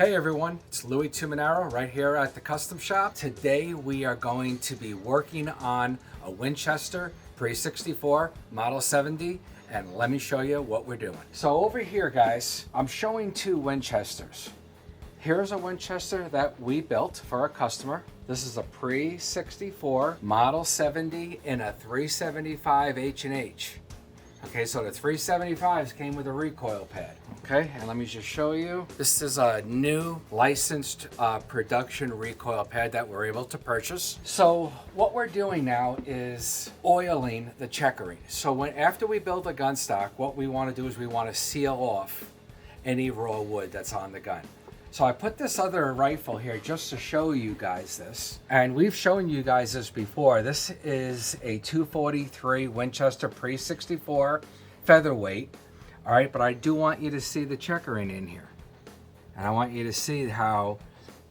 Hey everyone, it's Louis Tuminaro right here at the Custom Shop. Today we are going to be working on a Winchester Pre-64 Model 70, and let me show you what we're doing. So over here, guys, I'm showing two Winchesters. Here's a Winchester that we built for a customer. This is a Pre-64 Model 70 in a 375 H&H. Okay, so the 375s came with a recoil pad. Okay, and let me just show you. This is a new licensed production recoil pad that we're able to purchase. So what we're doing now is oiling the checkering. So after we build the gun stock, what we want to do is we want to seal off any raw wood that's on the gun. So I put this other rifle here just to show you guys this. And we've shown you guys this before. This is a 243 Winchester Pre-64 featherweight. All right, but I do want you to see the checkering in here. And I want you to see how,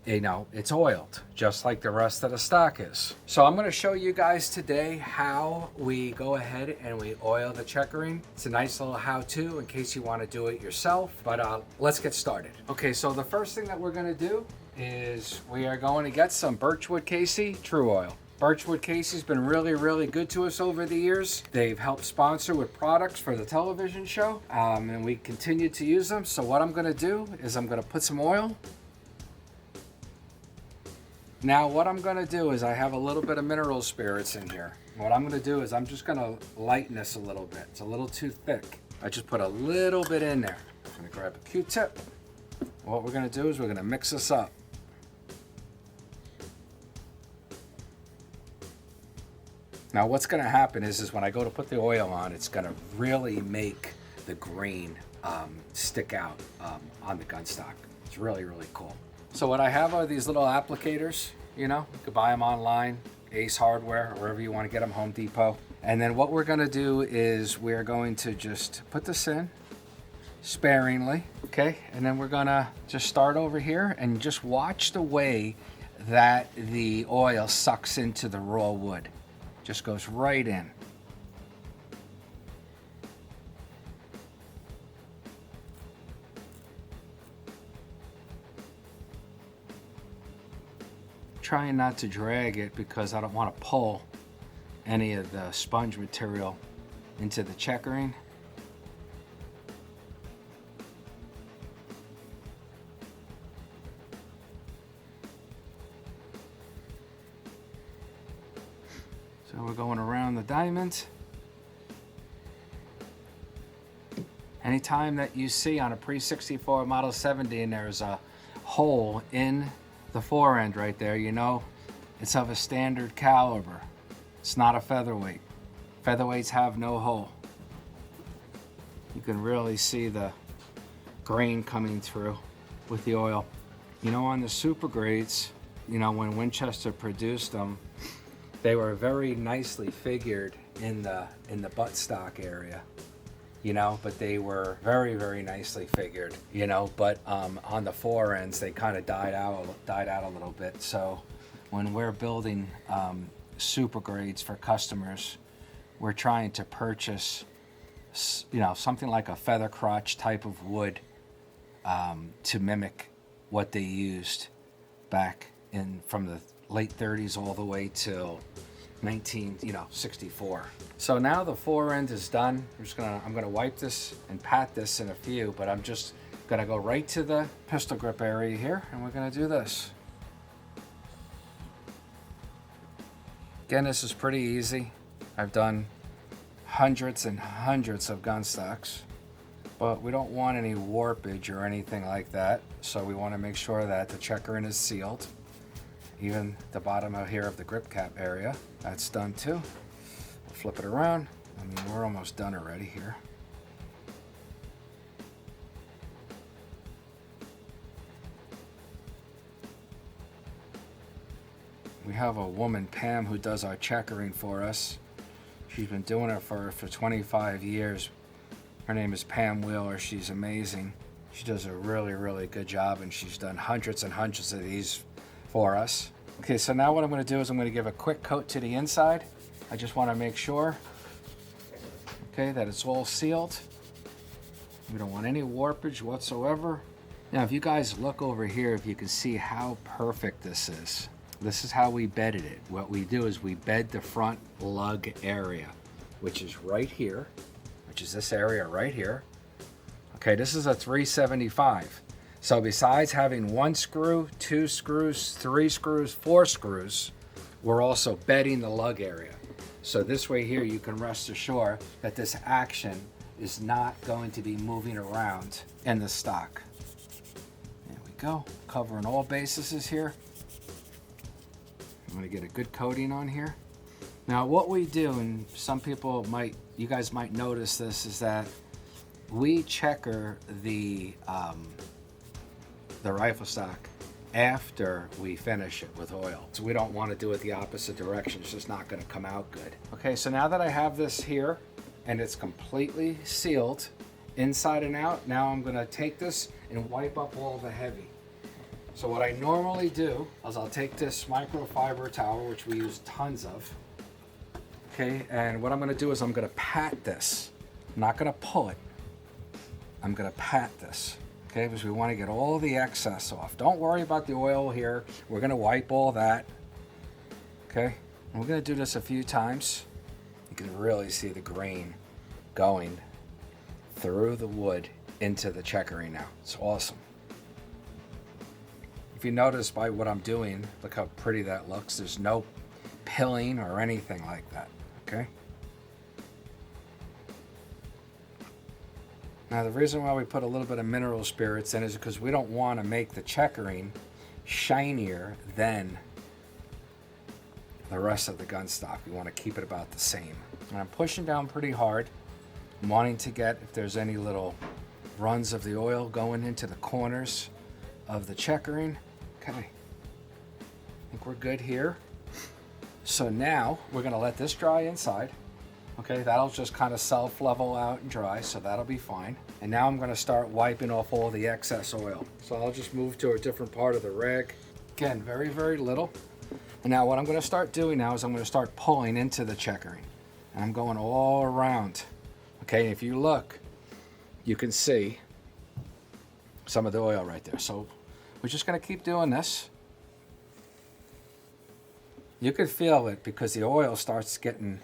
it's oiled, just like the rest of the stock is. So I'm gonna show you guys today how we go ahead and we oil the checkering. It's a nice little how-to in case you wanna do it yourself, but let's get started. Okay, so the first thing that we're gonna do is we are going to get some Birchwood Casey True Oil. Birchwood Casey's been really good to us over the years. They've helped sponsor with products for the television show, and we continue to use them. So what I'm gonna do is I'm gonna put some oil. Now what I'm gonna do is I have a little bit of mineral spirits in here. What I'm gonna do is I'm just gonna lighten this a little bit. It's a little too thick. I just put a little bit in there. I'm gonna grab a Q-tip. What we're gonna do is we're gonna mix this up. Now what's gonna happen is when I go to put the oil on, it's gonna really make the grain stick out on the gun stock. It's really cool. So what I have are these little applicators, you could buy them online, Ace Hardware, or wherever you want to get them, Home Depot. And then what we're gonna do is we're going to just put this in sparingly, okay? And then we're gonna just start over here and just watch the way that the oil sucks into the raw wood. Just goes right in. Trying not to drag it because I don't want to pull any of the sponge material into the checkering. So we're going around the diamond. Anytime that you see on a Pre-64 Model 70 and there's a hole in the fore end right there, it's of a standard caliber. It's not a featherweight. Featherweights have no hole. You can really see the grain coming through with the oil. On the super grades, when Winchester produced them, they were very nicely figured in the buttstock area. But they were very nicely figured, but on the fore ends they kind of died out a little bit. So when we're building super grades for customers, we're trying to purchase something like a feather crotch type of wood to mimic what they used back from the late 30s all the way till 1964. So now the fore end is done. I'm gonna wipe this and pat this in a few, but I'm just gonna go right to the pistol grip area here, and we're gonna do this. Again, this is pretty easy. I've done hundreds and hundreds of gun stocks, but we don't want any warpage or anything like that. So we want to make sure that the checkering is sealed. Even the bottom out here of the grip cap area, that's done too. We'll flip it around. We're almost done already here. We have a woman, Pam, who does our checkering for us. She's been doing it for 25 years. Her name is Pam Wheeler. She's amazing. She does a really good job, and she's done hundreds and hundreds of these for us. Okay, so now what I'm going to do is I'm going to give a quick coat to the inside. I just want to make sure, okay, that it's all sealed. We don't want any warpage whatsoever. Now, if you guys look over here, if you can see how perfect this is. This is how we bedded it. What we do is we bed the front lug area, which is right here, which is this area right here. Okay, this is a 375. So besides having 1 screw, 2 screws, 3 screws, 4 screws, we're also bedding the lug area. So this way here, you can rest assured that this action is not going to be moving around in the stock. There we go, covering all bases here. I'm gonna get a good coating on here. Now what we do, and some people might, you guys might notice this, is that we checker the rifle stock after we finish it with oil. So we don't want to do it the opposite direction. It's just not going to come out good. Okay, so now that I have this here and it's completely sealed inside and out, now I'm going to take this and wipe up all the heavy. So what I normally do is I'll take this microfiber towel, which we use tons of. Okay, and what I'm going to do is I'm going to pat this. I'm not going to pull it. I'm going to pat this. Okay, because we want to get all the excess off. Don't worry about the oil here. We're going to wipe all that. Okay, and we're going to do this a few times. You can really see the grain going through the wood into the checkering now. It's awesome. If you notice by what I'm doing, look how pretty that looks. There's no pilling or anything like that. Okay. Now the reason why we put a little bit of mineral spirits in is because we don't want to make the checkering shinier than the rest of the gun stock. We want to keep it about the same. And I'm pushing down pretty hard. I'm wanting to get, if there's any little runs of the oil going into the corners of the checkering. Okay, I think we're good here. So now we're going to let this dry inside. Okay, that'll just kind of self-level out and dry, so that'll be fine. And now I'm going to start wiping off all the excess oil. So I'll just move to a different part of the rag. Again, very, very little. And now what I'm going to start doing now is I'm going to start pulling into the checkering. And I'm going all around. Okay, if you look, you can see some of the oil right there. So we're just going to keep doing this. You can feel it because the oil starts getting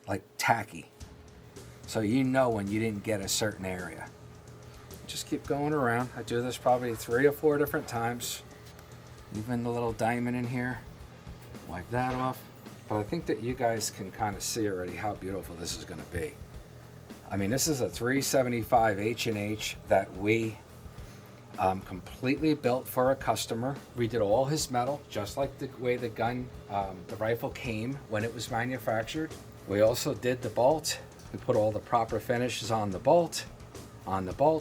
like tacky. So you know when you didn't get a certain area. Just keep going around. I do this probably 3 or 4 different times. Even the little diamond in here. Wipe that off. But I think that you guys can kind of see already how beautiful this is going to be. I mean, this is a 375 H&H that we completely built for a customer. We did all his metal, just like the way the gun, the rifle came when it was manufactured. We also did the bolt. We put all the proper finishes on the bolt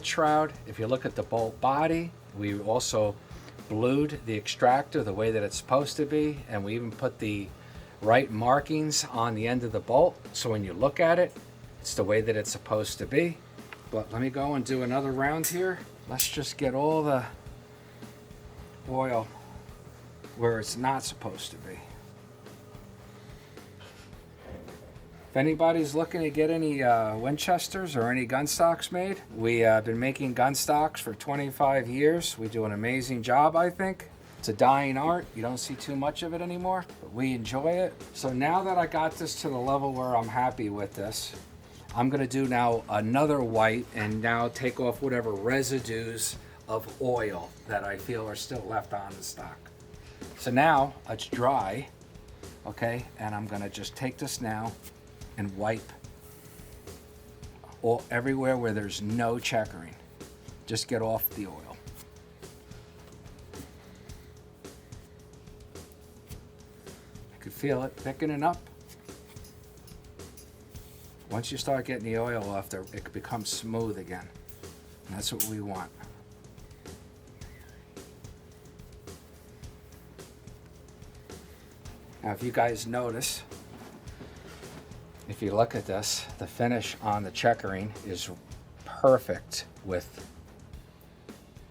shroud. If you look at the bolt body, we also blued the extractor the way that it's supposed to be, and we even put the right markings on the end of the bolt, so when you look at it, it's the way that it's supposed to be. But let me go and do another round here. Let's just get all the oil where it's not supposed to be. If anybody's looking to get any Winchesters or any gun stocks made, we have been making gun stocks for 25 years. We do an amazing job, I think. It's a dying art. You don't see too much of it anymore, but we enjoy it. So now that I got this to the level where I'm happy with this, I'm going to do now another white and now take off whatever residues of oil that I feel are still left on the stock. So now it's dry, okay, and I'm going to just take this now and wipe everywhere where there's no checkering. Just get off the oil. You can feel it thickening up. Once you start getting the oil off there, it becomes smooth again. And that's what we want. Now, if you guys notice, if you look at this, the finish on the checkering is perfect with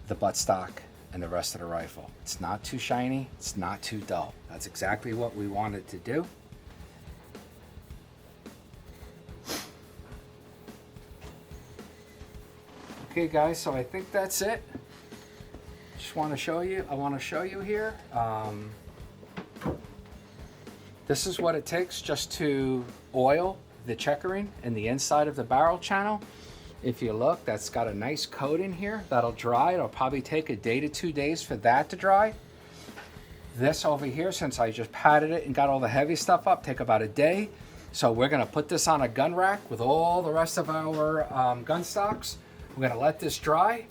the buttstock and the rest of the rifle. It's not too shiny, it's not too dull. That's exactly what we wanted to do. Okay guys, so I think that's it. Just want to show you, I want to show you here. This is what it takes just to oil the checkering in the inside of the barrel channel. If you look, that's got a nice coat in here that'll dry. It'll probably take a day to 2 days for that to dry. This over here, since I just patted it and got all the heavy stuff up, take about a day. So we're gonna put this on a gun rack with all the rest of our gun stocks. We're gonna let this dry.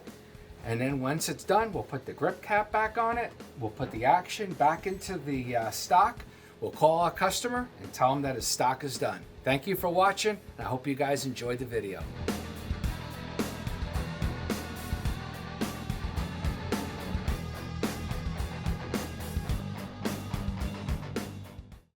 And then once it's done, we'll put the grip cap back on it. We'll put the action back into the stock. We'll call our customer and tell them that his stock is done. Thank you for watching. I hope you guys enjoyed the video.